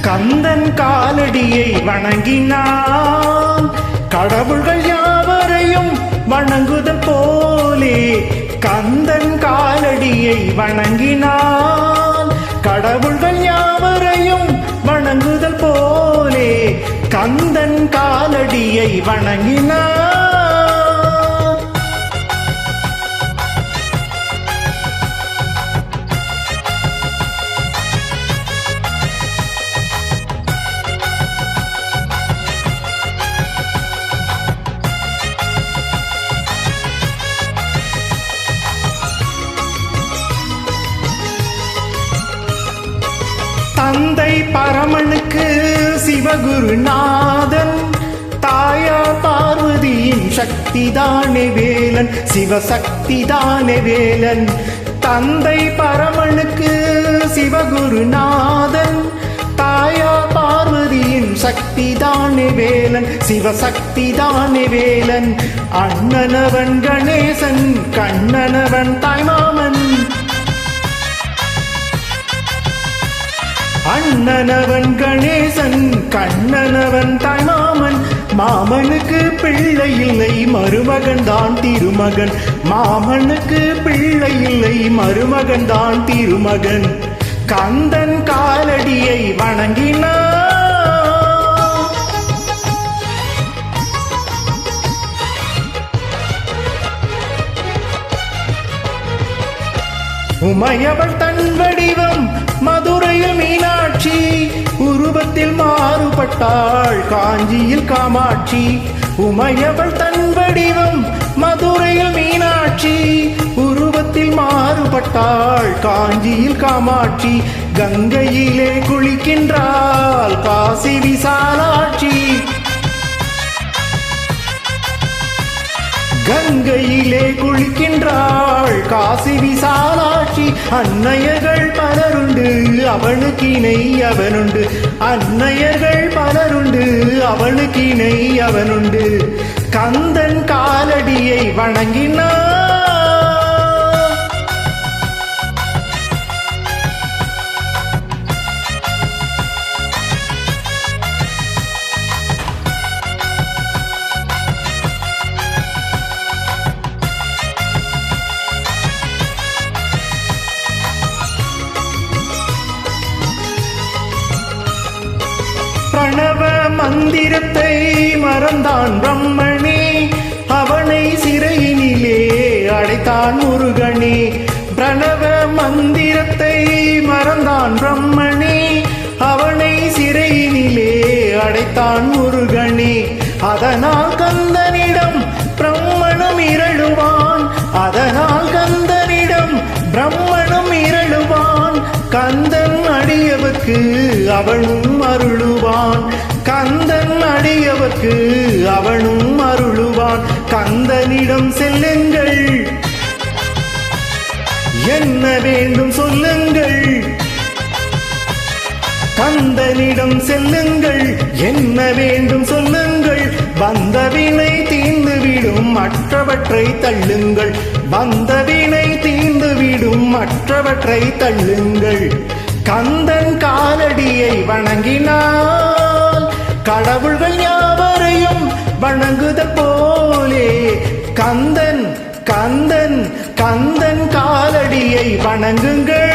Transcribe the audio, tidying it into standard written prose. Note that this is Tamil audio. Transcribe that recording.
கந்தன் காலடியை வணங்கினான் கடவுள்கள் யாவரையும் வணங்குதல் போலே. கந்தன் காலடியை வணங்கினான் கடவுள்கள் யாவரையும் வணங்குதல் போலே. கந்தன் காலடியை வணங்கினான். தந்தை பரமனுக்கு சிவகுருநாதன், தாயார் பார்வதியின் சக்திதானே வேலன், சிவசக்திதானே வேலன். தந்தை பரமனுக்கு சிவகுருநாதன், தாயார் பார்வதியின் சக்திதானே வேலன், சிவசக்திதானே வேலன். அண்ணனவன் கணேசன், கண்ணனவன் தாய்மாமன். அண்ணனவன் கணேசன், கண்ணனவன் தாய்மாமன். மாமனுக்கு பிள்ளை இல்லை, மருமகன் தான் திருமகன். மாமனுக்கு பிள்ளை இல்லை, மருமகன் தான் திருமகன். கந்தன் காலடியை வணங்கினான். உமையவள் தன் வடிவம் மதுரையில் மீனாட்சி, உருவத்தில் மாறுபட்டாள் காஞ்சியில் காமாட்சி. உமையவள் தன் வடிவம் மதுரையில் மீனாட்சி, உருவத்தில் மாறுபட்டாள் காஞ்சியில் காமாட்சி. கங்கையிலே குளிக்கின்றாள் காசி விசாலாட்சி. கங்கையிலே குளிக்கின்றாள் காசி விசாலாட்சி. அன்னையர்கள் பலருண்டு, அவனுக்கு இணை அவனுண்டு. அன்னையர்கள் பலருண்டு, அவனுக்கு இணை அவனுண்டு. கந்தன் காலடியை வணங்கினான். பிரணவ மந்திரத்தை மறந்தான் பிரம்மனே, அவனை சிறையினிலே அடைத்தான் முருகனே. பிரணவ மந்திரத்தை மறந்தான் பிரம்மனே, அவனை சிறையினிலே அடைத்தான் முருகனே. அதனால் கந்தனிடம் பிரம்மனும் இரழுவான், அதனால் கந்தனிடம் பிரம்மனும் இரழுவான். கந்தன் அடியவர்க்கு அவனும் அருளுவான், கந்தன் அடியவர்க்கு அவனும் அருளுவான். கந்தனிடம் செல்லுங்கள், என்ன வேண்டும் சொல்லுங்கள். கந்தனிடம் செல்லுங்கள், என்ன வேண்டும் சொல்லுங்கள். வந்தவினை தீர்ந்துவிடும், மற்றவற்றை தள்ளுங்கள். வந்தவினை தீர்ந்துவிடும், மற்றவற்றை தள்ளுங்கள். கந்தன் காலடியை வணங்கினால் கடவுள்கள் யாவரையும் வணங்குதல் போலே. கந்தன் கந்தன் கந்தன் காலடியை வணங்குங்கள்.